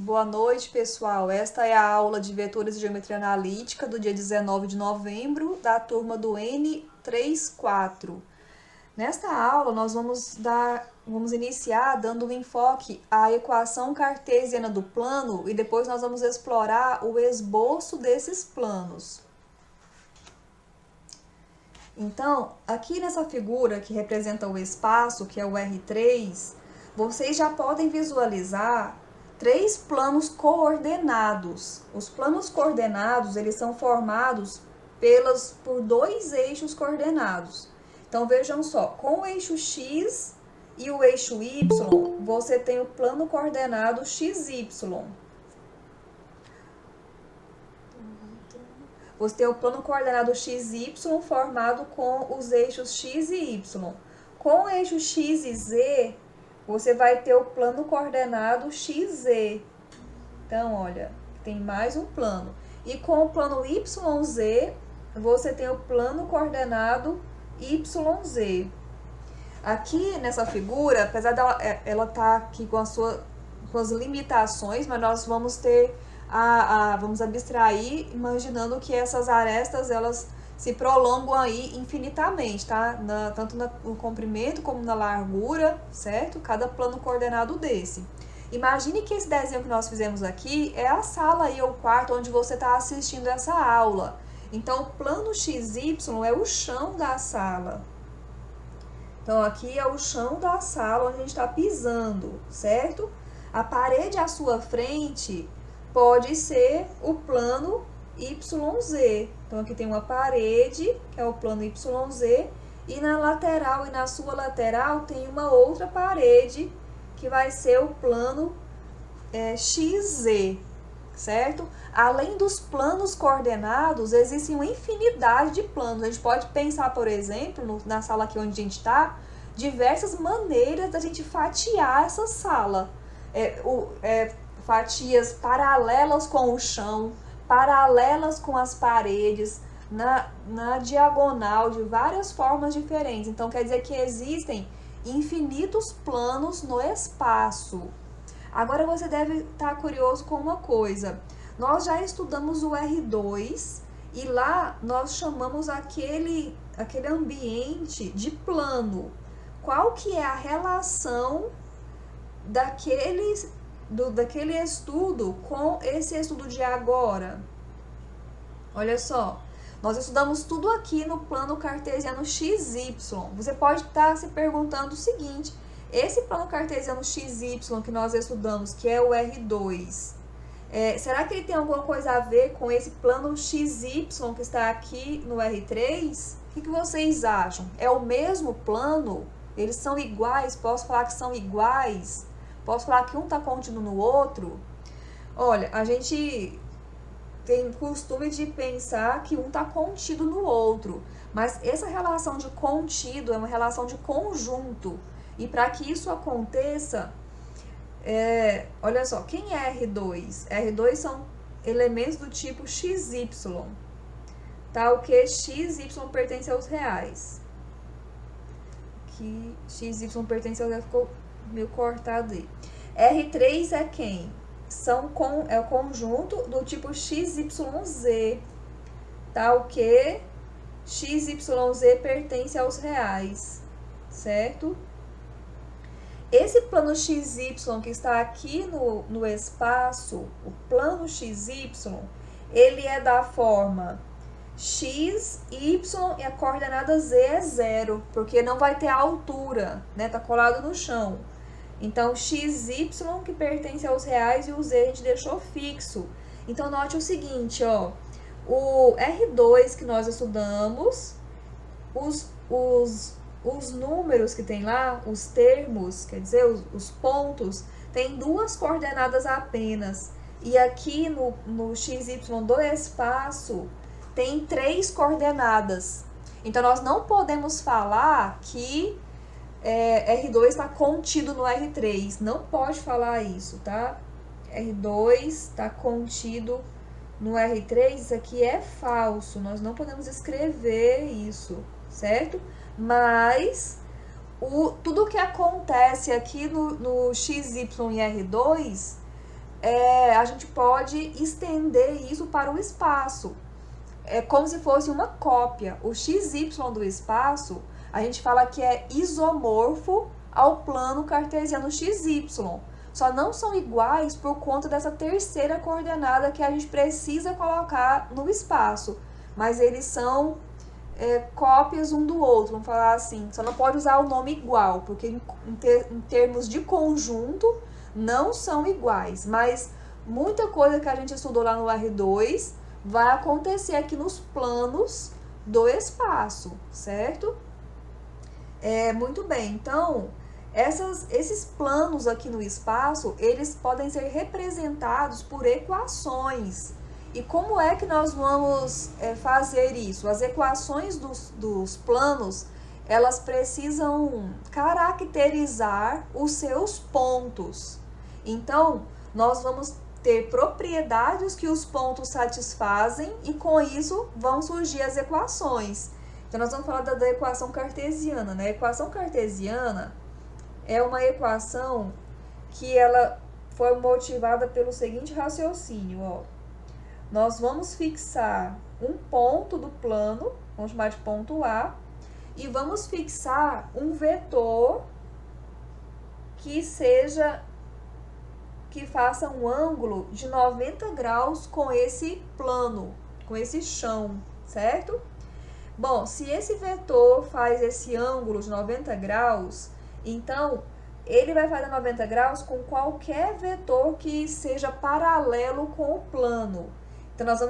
Boa noite, pessoal. Esta é a aula de vetores e geometria analítica do dia 19 de novembro, da turma do N34. Nesta aula, nós vamos iniciar dando um enfoque à equação cartesiana do plano e depois nós vamos explorar o esboço desses planos. Então, aqui nessa figura que representa o espaço, que é o R3, vocês já podem visualizar três planos coordenados. Os planos coordenados, eles são formados por dois eixos coordenados. Então, vejam só, com o eixo X e o eixo Y, você tem o plano coordenado XY. Você tem o plano coordenado XY formado com os eixos X e Y. Com o eixo X e Z, você vai ter o plano coordenado XZ. Então, olha, tem mais um plano. E com o plano YZ, você tem o plano coordenado YZ. Aqui nessa figura, apesar dela ela tá aqui com as limitações, mas nós vamos ter vamos abstrair, imaginando que essas arestas elas se prolongam aí infinitamente, tá? Tanto no comprimento como na largura, certo? Cada plano coordenado desse. Imagine que esse desenho que nós fizemos aqui é a sala aí, ou o quarto onde você está assistindo essa aula. Então, o plano XY é o chão da sala. Então, aqui é o chão da sala onde a gente está pisando, certo? A parede à sua frente pode ser o plano YZ. Então, aqui tem uma parede, que é o plano YZ, e na lateral e na sua lateral tem uma outra parede, que vai ser o plano XZ, certo? Além dos planos coordenados, existem uma infinidade de planos. A gente pode pensar, por exemplo, na sala aqui onde a gente está, diversas maneiras da gente fatiar essa sala. Fatias paralelas com o chão, paralelas com as paredes, na diagonal, de várias formas diferentes. Então, quer dizer que existem infinitos planos no espaço. Agora, você deve estar curioso com uma coisa. Nós já estudamos o R2 e lá nós chamamos aquele ambiente de plano. Qual que é a relação daquele estudo com esse estudo de agora? Olha só, nós estudamos tudo aqui no plano cartesiano XY. Você pode estar se perguntando o seguinte: esse plano cartesiano XY que nós estudamos, que é o R2, será que ele tem alguma coisa a ver com esse plano XY que está aqui no R3? O que vocês acham? É o mesmo plano? Eles são iguais? Posso falar que são iguais? Posso falar que um está contido no outro? Olha, a gente tem costume de pensar que um está contido no outro, mas essa relação de contido é uma relação de conjunto. E para que isso aconteça, olha só, quem é R2? R2 são elementos do tipo XY, tá? O que XY pertence aos reais. Aqui, XY pertence aos reais, ficou meio cortado aí. R3 é quem? É o conjunto do tipo XYZ, tá? O que XYZ pertence aos reais, certo? Esse plano XY que está aqui no espaço, o plano XY, ele é da forma X, Y e a coordenada Z é 0, porque não vai ter a altura, né? Tá colado no chão. Então, XY que pertence aos reais e o Z a gente deixou fixo. Então, note o seguinte, ó. O R2 que nós estudamos, os números que tem lá, os termos, quer dizer, os pontos, tem duas coordenadas apenas. E aqui no XY do espaço, tem 3 coordenadas. Então, nós não podemos falar que R2 está contido no R3. Não pode falar isso, tá? R2 está contido no R3. Isso aqui é falso. Nós não podemos escrever isso, certo? Mas tudo que acontece aqui no XY e R2 a gente pode estender isso para o espaço. É como se fosse uma cópia. O XY do espaço, a gente fala que é isomorfo ao plano cartesiano XY. Só não são iguais por conta dessa terceira coordenada que a gente precisa colocar no espaço. Mas eles são cópias um do outro, vamos falar assim. Só não pode usar o nome igual, porque em termos de conjunto não são iguais. Mas muita coisa que a gente estudou lá no R2 vai acontecer aqui nos planos do espaço, certo? Muito bem, então, esses planos aqui no espaço, eles podem ser representados por equações. E como é que nós vamos fazer isso? As equações dos planos, elas precisam caracterizar os seus pontos. Então, nós vamos ter propriedades que os pontos satisfazem e com isso vão surgir as equações. Então, nós vamos falar da equação cartesiana, né? A equação cartesiana é uma equação que ela foi motivada pelo seguinte raciocínio, ó. Nós vamos fixar um ponto do plano, vamos chamar de ponto A, e vamos fixar um vetor que faça um ângulo de 90 graus com esse plano, com esse chão, certo? Bom, se esse vetor faz esse ângulo de 90 graus, então ele vai fazer 90 graus com qualquer vetor que seja paralelo com o plano. Então, nós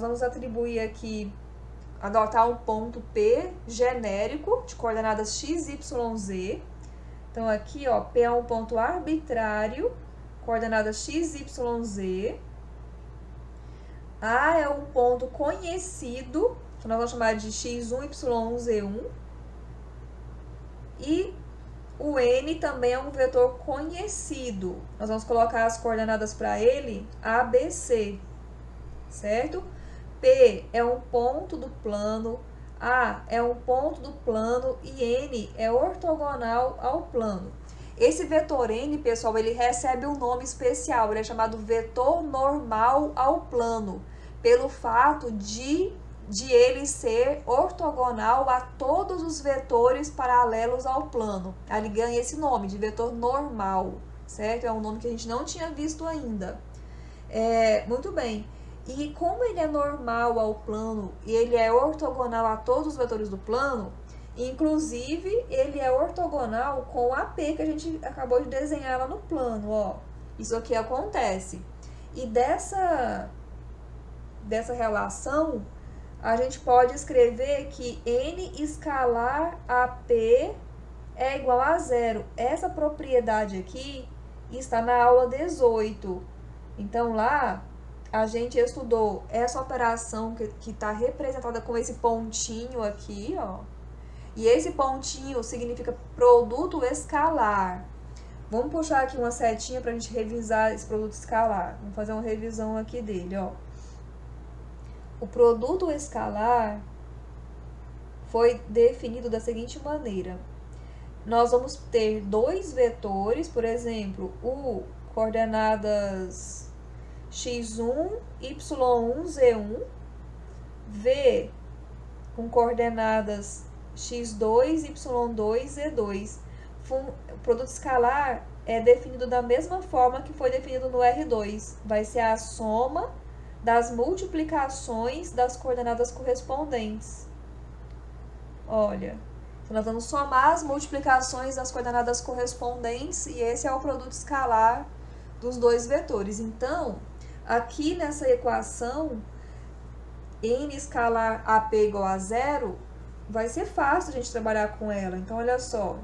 vamos atribuir aqui, adotar um ponto P genérico de coordenadas x, y, z. Então, aqui, ó, P é um ponto arbitrário, coordenadas x, y, z. A é um ponto conhecido, então nós vamos chamar de x1, y1, z1. E o N também é um vetor conhecido. Nós vamos colocar as coordenadas para ele, A, B, C. Certo? P é um ponto do plano, A é um ponto do plano e N é ortogonal ao plano. Esse vetor N, pessoal, ele recebe um nome especial, ele é chamado vetor normal ao plano, pelo fato de ele ser ortogonal a todos os vetores paralelos ao plano. Ele ganha esse nome de vetor normal, certo? É um nome que a gente não tinha visto ainda. Muito bem. E como ele é normal ao plano e ele é ortogonal a todos os vetores do plano, inclusive ele é ortogonal com a P que a gente acabou de desenhar lá no plano, ó. Isso aqui acontece. E dessa relação, a gente pode escrever que N escalar AP é igual a zero. Essa propriedade aqui está na aula 18. Então, lá a gente estudou essa operação que está representada com esse pontinho aqui, ó. E esse pontinho significa produto escalar. Vamos puxar aqui uma setinha para a gente revisar esse produto escalar. Vamos fazer uma revisão aqui dele, ó. O produto escalar foi definido da seguinte maneira. Nós vamos ter dois vetores, por exemplo, o coordenadas x1, y1, z1, v com coordenadas x2, y2, z2. O produto escalar é definido da mesma forma que foi definido no R2. Vai ser a soma das multiplicações das coordenadas correspondentes. Olha, então nós vamos somar as multiplicações das coordenadas correspondentes e esse é o produto escalar dos dois vetores. Então, aqui nessa equação, N escalar AP igual a zero, vai ser fácil a gente trabalhar com ela. Então, olha só,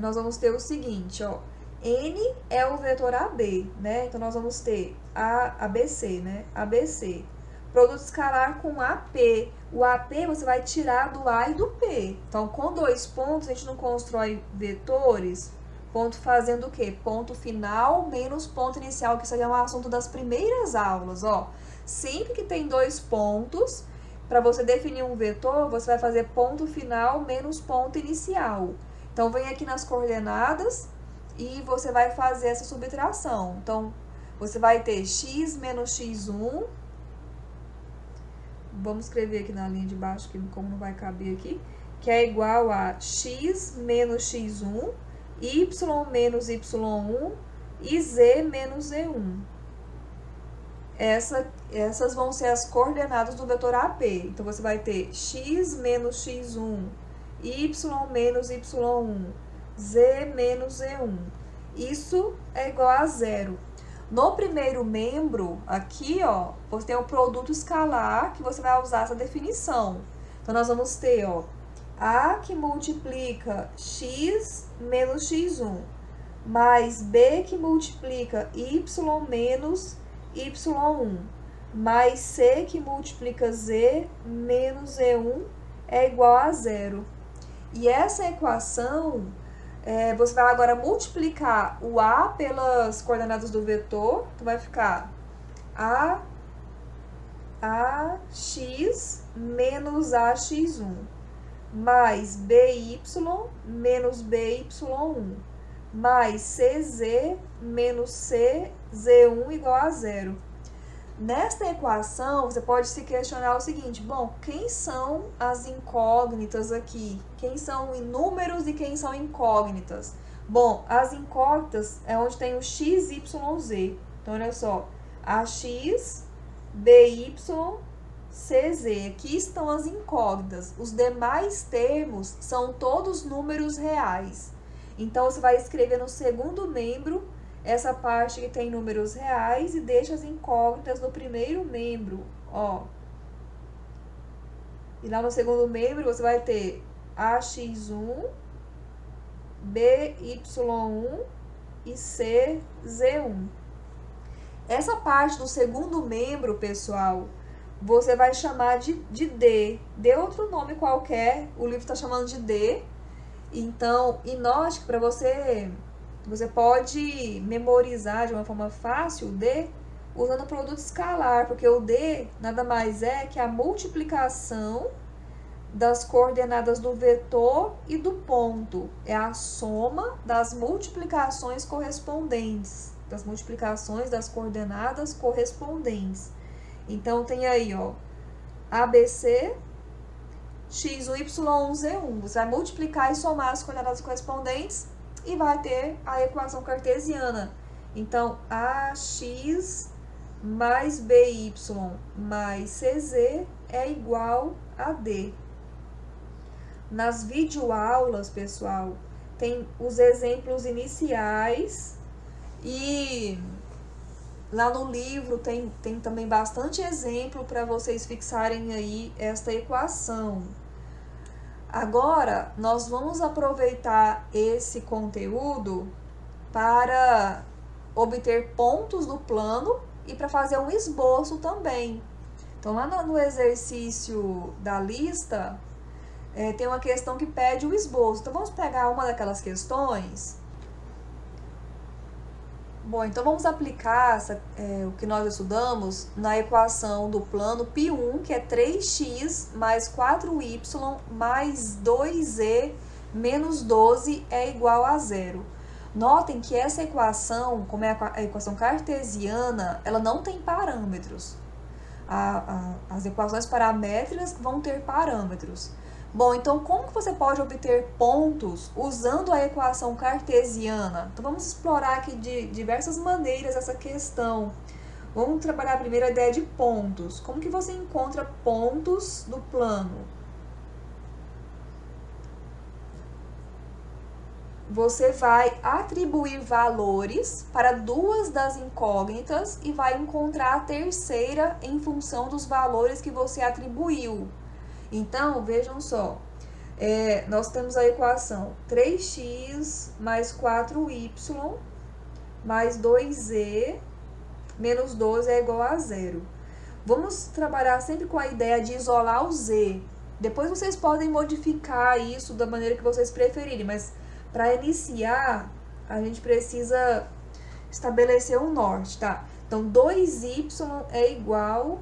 nós vamos ter o seguinte, ó. N é o vetor AB, né? Então, nós vamos ter ABC, né? ABC. Produto escalar com AP. O AP você vai tirar do A e do P. Então, com dois pontos, a gente não constrói vetores. Ponto fazendo o quê? Ponto final menos ponto inicial, que isso aí é um assunto das primeiras aulas, ó. Sempre que tem dois pontos, para você definir um vetor, você vai fazer ponto final menos ponto inicial. Então, vem aqui nas coordenadas e você vai fazer essa subtração. Então, você vai ter x menos x1. Vamos escrever aqui na linha de baixo, que como não vai caber aqui, que é igual a x menos x1, y menos y1 e z menos z1. Essas vão ser as coordenadas do vetor AP. Então, você vai ter x menos x1, y menos y1, z menos z1. Isso é igual a zero. No primeiro membro, aqui, ó, você tem o produto escalar, que você vai usar essa definição. Então, nós vamos ter, ó, A que multiplica x menos x1, mais B que multiplica y menos y1, mais C que multiplica z menos z1 é igual a zero. E essa equação, você vai agora multiplicar o A pelas coordenadas do vetor, então vai ficar AX menos AX1, mais BY menos BY1, mais CZ menos CZ1 igual a zero. Nesta equação, você pode se questionar o seguinte: bom, quem são as incógnitas aqui? Quem são números e quem são incógnitas? Bom, as incógnitas é onde tem o x, y, z. Então, olha só, AX, BY, CZ. Aqui estão as incógnitas. Os demais termos são todos números reais. Então, você vai escrever no segundo membro essa parte que tem números reais e deixa as incógnitas no primeiro membro, ó. E lá no segundo membro você vai ter AX1, BY1 e CZ1. Essa parte do segundo membro, pessoal, você vai chamar de D. Dê outro nome qualquer, o livro está chamando de D. Então, e note que para você pode memorizar de uma forma fácil o D usando o produto escalar, porque o D nada mais é que a multiplicação das coordenadas do vetor e do ponto. É a soma das multiplicações correspondentes, das multiplicações das coordenadas correspondentes. Então, tem aí, ó, ABC, x1, y1, z1. Você vai multiplicar e somar as coordenadas correspondentes e vai ter a equação cartesiana. Então, AX mais BY mais CZ é igual a D. Nas videoaulas, pessoal, tem os exemplos iniciais e lá no livro tem também bastante exemplo para vocês fixarem aí esta equação. Agora, nós vamos aproveitar esse conteúdo para obter pontos do plano e para fazer um esboço também. Então, lá no exercício da lista, tem uma questão que pede o esboço. Então, vamos pegar uma daquelas questões. Bom, então vamos aplicar o que nós estudamos na equação do plano π1, que é 3x mais 4y mais 2z menos 12 é igual a zero. Notem que essa equação, como é a equação cartesiana, ela não tem parâmetros. As equações paramétricas vão ter parâmetros. Bom, então como que você pode obter pontos usando a equação cartesiana? Então vamos explorar aqui de diversas maneiras essa questão. Vamos trabalhar primeiro a ideia de pontos. Como que você encontra pontos no plano? Você vai atribuir valores para duas das incógnitas e vai encontrar a terceira em função dos valores que você atribuiu. Então, vejam só, nós temos a equação 3x mais 4y mais 2z menos 12 é igual a zero. Vamos trabalhar sempre com a ideia de isolar o z. Depois vocês podem modificar isso da maneira que vocês preferirem, mas para iniciar, a gente precisa estabelecer um norte, tá? Então, 2y é igual,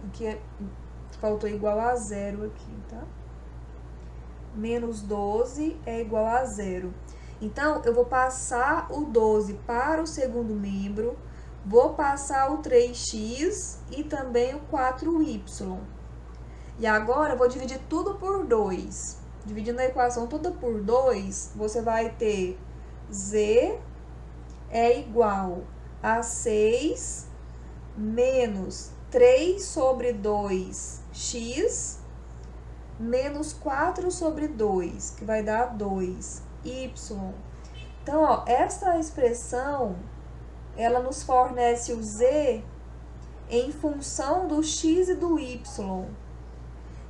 aqui faltou igual a zero aqui, tá? Menos 12 é igual a zero. Então, eu vou passar o 12 para o segundo membro, vou passar o 3x e também o 4y. E agora, eu vou dividir tudo por 2. Dividindo a equação toda por 2, você vai ter z é igual a 6 menos 3 sobre 2x menos 4 sobre 2, que vai dar 2y. Então, ó, essa expressão, ela nos fornece o z em função do x e do y.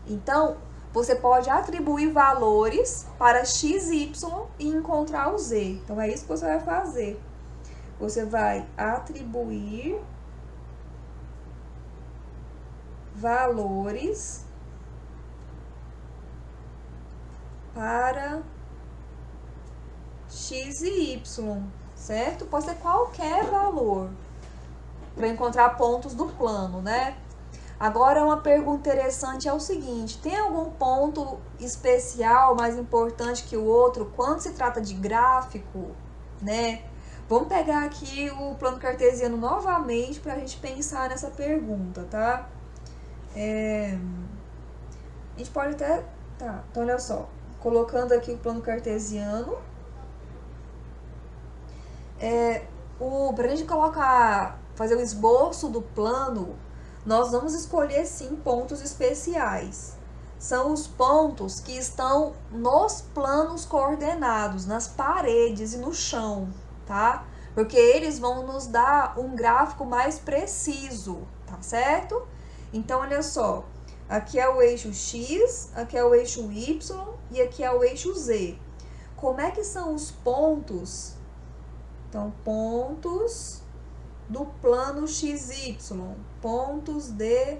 Então, você pode atribuir valores para x e y e encontrar o z. Então, é isso que você vai fazer. Você vai atribuir valores para x e y, certo? Pode ser qualquer valor para encontrar pontos do plano, né? Agora, uma pergunta interessante é o seguinte: tem algum ponto especial mais importante que o outro quando se trata de gráfico, né? Vamos pegar aqui o plano cartesiano novamente para a gente pensar nessa pergunta, tá? A gente pode até... Tá, então olha só. Colocando aqui o plano cartesiano. Para a gente fazer o esboço do plano, nós vamos escolher sim pontos especiais. São os pontos que estão nos planos coordenados, nas paredes e no chão, tá? Porque eles vão nos dar um gráfico mais preciso, tá certo? Então, olha só, aqui é o eixo X, aqui é o eixo Y e aqui é o eixo Z. Como é que são os pontos? Então, pontos do plano XY, pontos de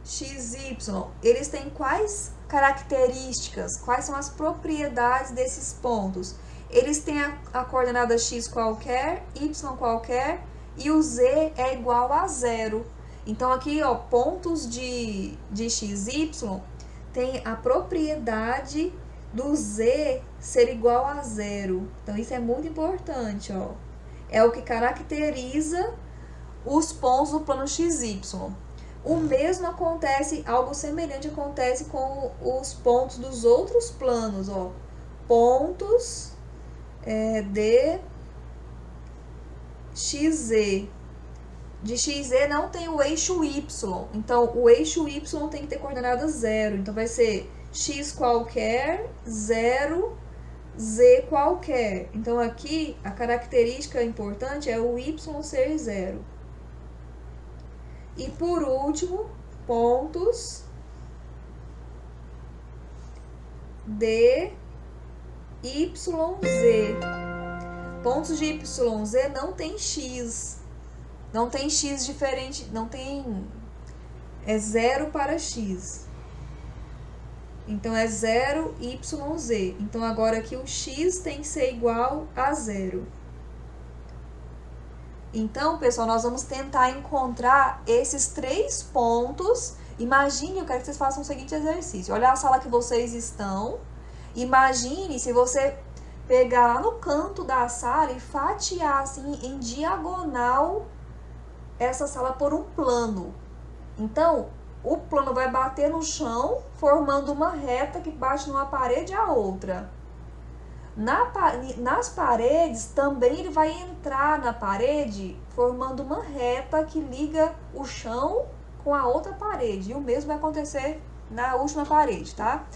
XY, eles têm quais características, quais são as propriedades desses pontos? Eles têm a coordenada x qualquer, y qualquer e o z é igual a 0. Então, aqui, ó, pontos de XY tem a propriedade do z ser igual a 0. Então, isso é muito importante, ó. É o que caracteriza os pontos do plano XY. O mesmo acontece, algo semelhante acontece com os pontos dos outros planos, ó. Pontos de XZ. De XZ não tem o eixo Y, então o eixo Y tem que ter coordenada 0. Então vai ser x qualquer, 0, z qualquer. Então aqui a característica importante é o y ser 0. E por último, pontos de YZ. Pontos de YZ não tem x. Não tem x diferente, não tem... É 0 para x. Então, é 0, YZ. Então, agora aqui o x tem que ser igual a 0. Então, pessoal, nós vamos tentar encontrar esses 3 pontos. Imagine, eu quero que vocês façam o seguinte exercício. Olha a sala que vocês estão. Imagine se você pegar lá no canto da sala e fatiar assim em diagonal essa sala por um plano. Então, o plano vai bater no chão, formando uma reta que bate numa parede a outra. Nas paredes, também ele vai entrar na parede, formando uma reta que liga o chão com a outra parede. E o mesmo vai acontecer na última parede, tá?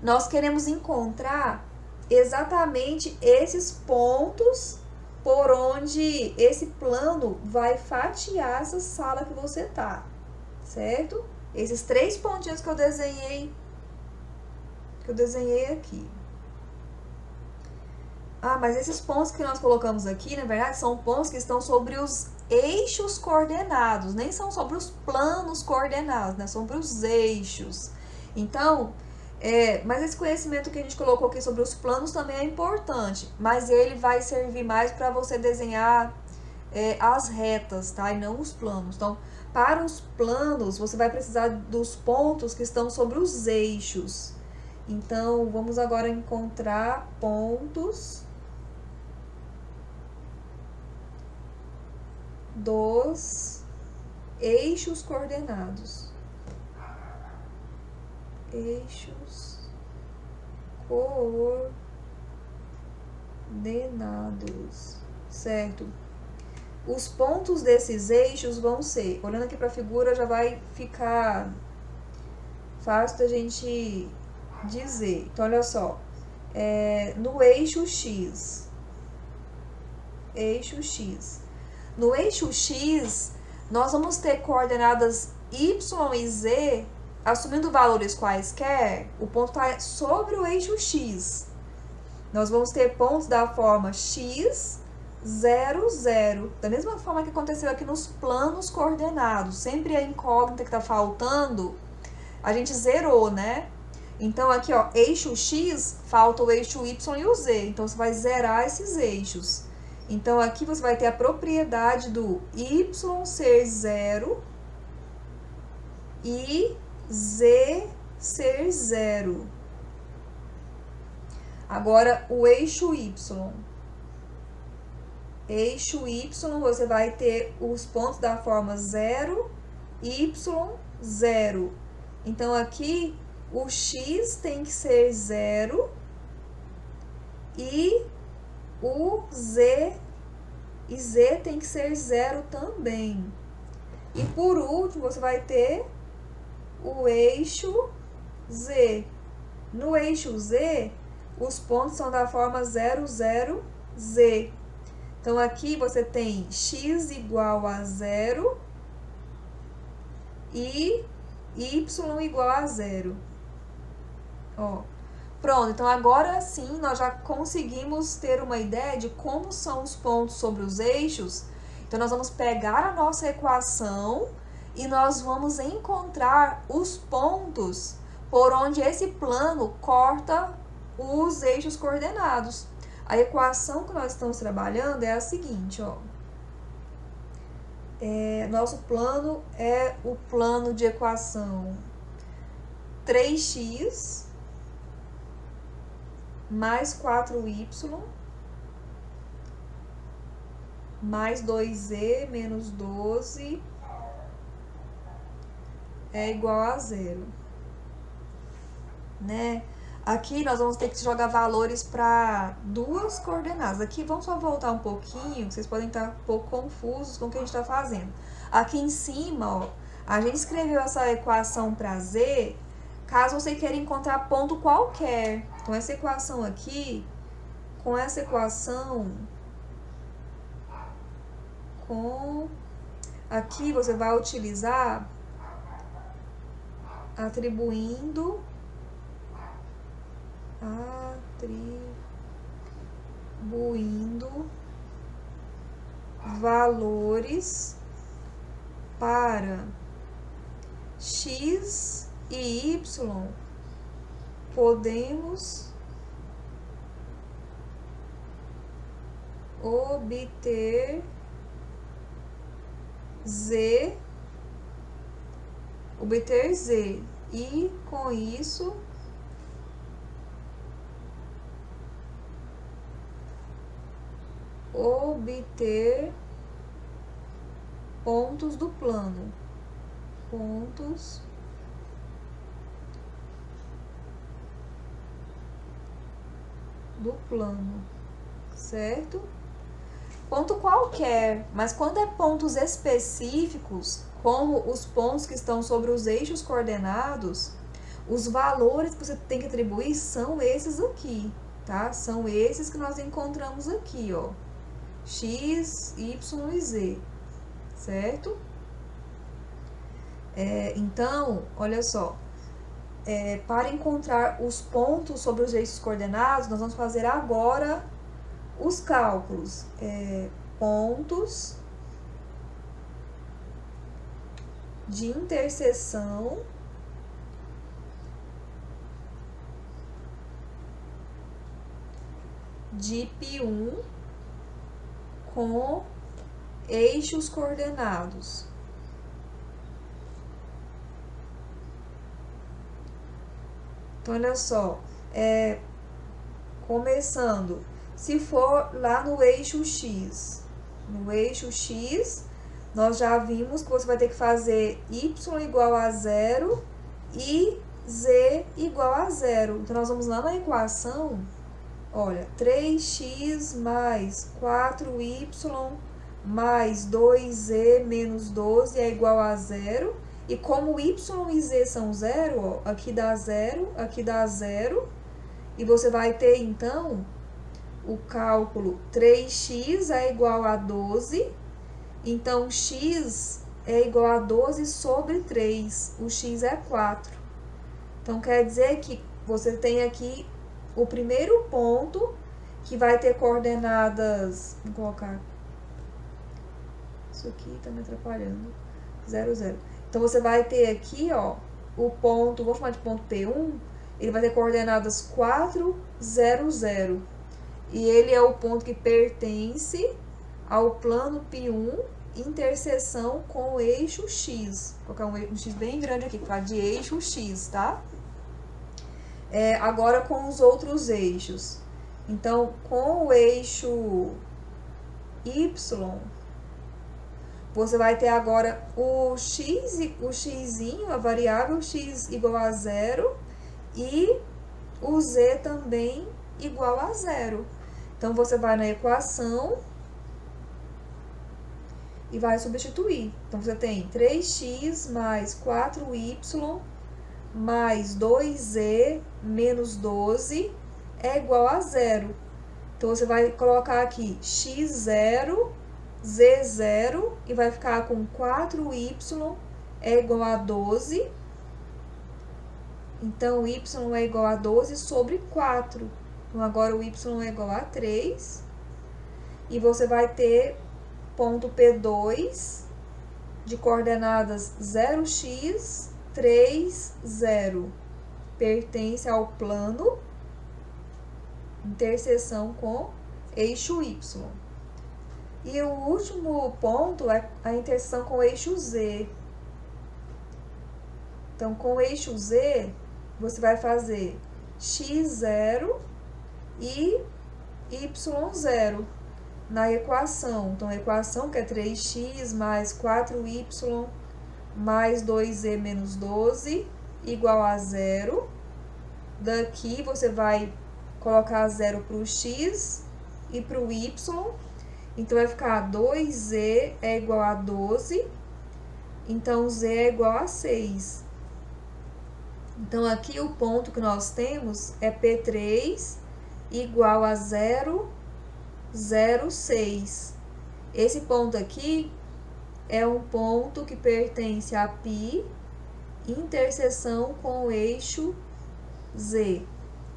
Nós queremos encontrar exatamente esses pontos por onde esse plano vai fatiar essa sala que você tá, certo? Esses 3 pontinhos que eu desenhei aqui. Ah, mas esses pontos que nós colocamos aqui, na verdade, são pontos que estão sobre os eixos coordenados, nem são sobre os planos coordenados, né? São sobre os eixos. Então, mas esse conhecimento que a gente colocou aqui sobre os planos também é importante, mas ele vai servir mais para você desenhar as retas, tá? E não os planos. Então, para os planos, você vai precisar dos pontos que estão sobre os eixos. Então, vamos agora encontrar pontos dos eixos coordenados. Eixos coordenados, certo? Os pontos desses eixos vão ser, olhando aqui para a figura já vai ficar fácil da gente dizer. Então, olha só, no eixo X, no eixo X, nós vamos ter coordenadas Y e Z, assumindo valores quaisquer, o ponto está sobre o eixo X. Nós vamos ter pontos da forma X, 0, 0. Da mesma forma que aconteceu aqui nos planos coordenados. Sempre a incógnita que está faltando, a gente zerou, né? Então, aqui, ó, eixo X, falta o eixo Y e o Z. Então, você vai zerar esses eixos. Então, aqui você vai ter a propriedade do Y ser 0 e Z ser 0. Agora, o eixo Y. Eixo Y, você vai ter os pontos da forma 0, Y, 0. Então, aqui, o X tem que ser 0 e o Z tem que ser 0 também. E, por último, você vai ter o eixo Z. No eixo Z, os pontos são da forma 0, 0, Z. Então, aqui você tem X igual a 0 e Y igual a 0. Ó. Pronto, então agora sim nós já conseguimos ter uma ideia de como são os pontos sobre os eixos. Então, nós vamos pegar a nossa equação e nós vamos encontrar os pontos por onde esse plano corta os eixos coordenados. A equação que nós estamos trabalhando é a seguinte, ó. Nosso plano é o plano de equação 3x mais 4y mais 2z menos 12 é igual a 0, né? Aqui nós vamos ter que jogar valores para duas coordenadas. Aqui vamos só voltar um pouquinho, vocês podem estar um pouco confusos com o que a gente está fazendo. Aqui em cima, ó, a gente escreveu essa equação para Z, caso você queira encontrar ponto qualquer. Então, essa equação aqui, com essa equação, aqui você vai utilizar atribuindo valores para x e y, podemos obter z, e com isso obter pontos do plano. Pontos do plano, certo? Ponto qualquer, mas quando é pontos específicos, como os pontos que estão sobre os eixos coordenados, os valores que você tem que atribuir são esses aqui, tá? São esses que nós encontramos aqui, ó. X, Y e Z, certo? Então, olha só, para encontrar os pontos sobre os eixos coordenados, nós vamos fazer agora os cálculos. Pontos de interseção de π1 com eixos coordenados. Então, olha só, começando, se for lá no eixo X, nós já vimos que você vai ter que fazer y igual a 0 e z igual a 0. Então, nós vamos lá na equação, olha, 3x mais 4y mais 2z menos 12 é igual a 0. E como y e z são 0, ó, aqui dá 0, aqui dá 0. E você vai ter, então, o cálculo 3x é igual a 12. Então, x é igual a 12 sobre 3. O x é 4. Então, quer dizer que você tem aqui o primeiro ponto, que vai ter coordenadas... Vou colocar... Isso aqui tá me atrapalhando. 0, 0. Então, você vai ter aqui, ó, o ponto... Vou chamar de ponto P1. Ele vai ter coordenadas 4, 0, 0. E ele é o ponto que pertence ao plano P1, interseção com o eixo X. Vou colocar um X bem grande aqui, para de eixo X, tá? Agora com os outros eixos. Então, com o eixo Y, você vai ter agora o X, o Xzinho, a variável X igual a 0, e o Z também igual a 0. Então, você vai na equação e vai substituir. Então, você tem 3x mais 4y mais 2z menos 12 é igual a 0. Então, você vai colocar aqui x0, z0 e vai ficar com 4y é igual a 12. Então, y é igual a 12 sobre 4. Então, agora o y é igual a 3. E você vai ter ponto P2 de coordenadas 0x, 3, 0. Pertence ao plano interseção com eixo y. E o último ponto é a interseção com o eixo z. Então, com o eixo z, você vai fazer x0 e y0 na equação. Então, a equação que é 3x mais 4y mais 2z menos 12 igual a 0. Daqui, você vai colocar 0 para o x e para o y. Então, vai ficar 2z é igual a 12. Então, z é igual a 6. Então, aqui o ponto que nós temos é P3 igual a 0, 0, 6. Esse ponto aqui é um ponto que pertence a π, interseção com o eixo Z,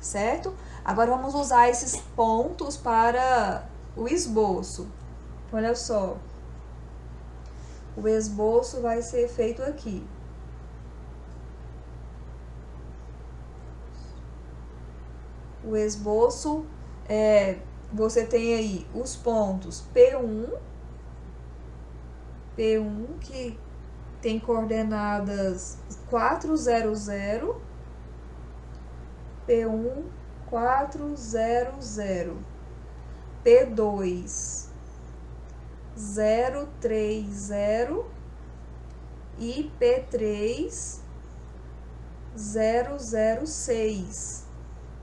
certo? Agora, vamos usar esses pontos para o esboço. Olha só. O esboço vai ser feito aqui. O esboço, você tem aí os pontos P1 que tem coordenadas 4, 0, 0, P1, 4, 0, 0, P2, 0, 3, 0 e P3, 0, 0, 6.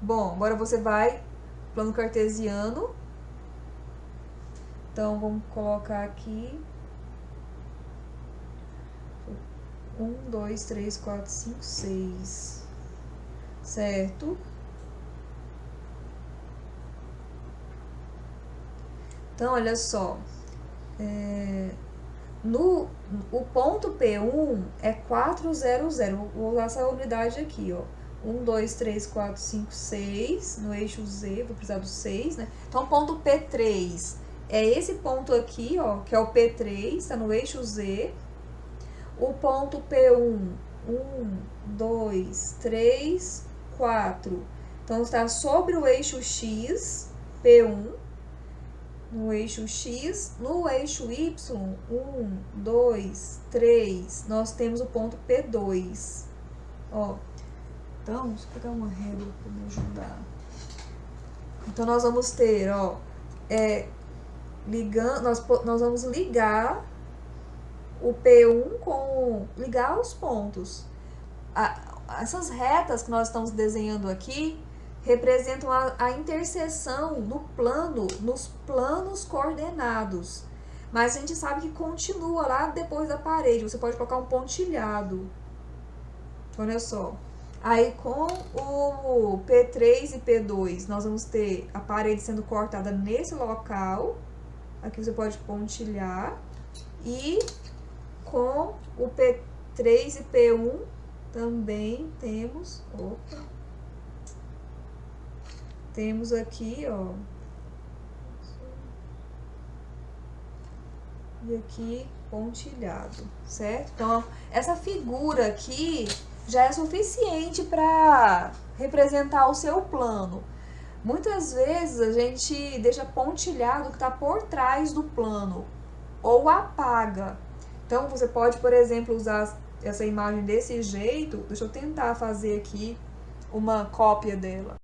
Bom, agora você vai plano cartesiano. Então, vamos colocar aqui 1, 2, 3, 4, 5, 6. Certo? Então, olha só. O ponto P1 é 4, 0, 0. Vou usar essa unidade aqui, ó. 1, 2, 3, 4, 5, 6, no eixo Z, vou precisar do 6, né? Então, ponto P3 é esse ponto aqui, ó, que é o P3, está no eixo Z. O ponto P1, 1, 2, 3, 4. Então, está sobre o eixo X, P1, no eixo X. No eixo Y, 1, 2, 3, nós temos o ponto P2, ó. Então, deixa eu pegar uma régua para me ajudar. Então, nós vamos ter, ó, nós vamos ligar o P1 com... ligar os pontos. Essas retas que nós estamos desenhando aqui representam a interseção no plano, nos planos coordenados. Mas a gente sabe que continua lá depois da parede. Você pode colocar um pontilhado. Olha só. Aí com o P3 e P2, nós vamos ter a parede sendo cortada nesse local. Aqui você pode pontilhar. E com o P3 e P1 também temos... Opa! Temos aqui, ó. E aqui pontilhado, certo? Então, essa figura aqui já é suficiente para representar o seu plano. Muitas vezes a gente deixa pontilhado o que está por trás do plano ou apaga. Então, você pode, por exemplo, usar essa imagem desse jeito. Deixa eu tentar fazer aqui uma cópia dela.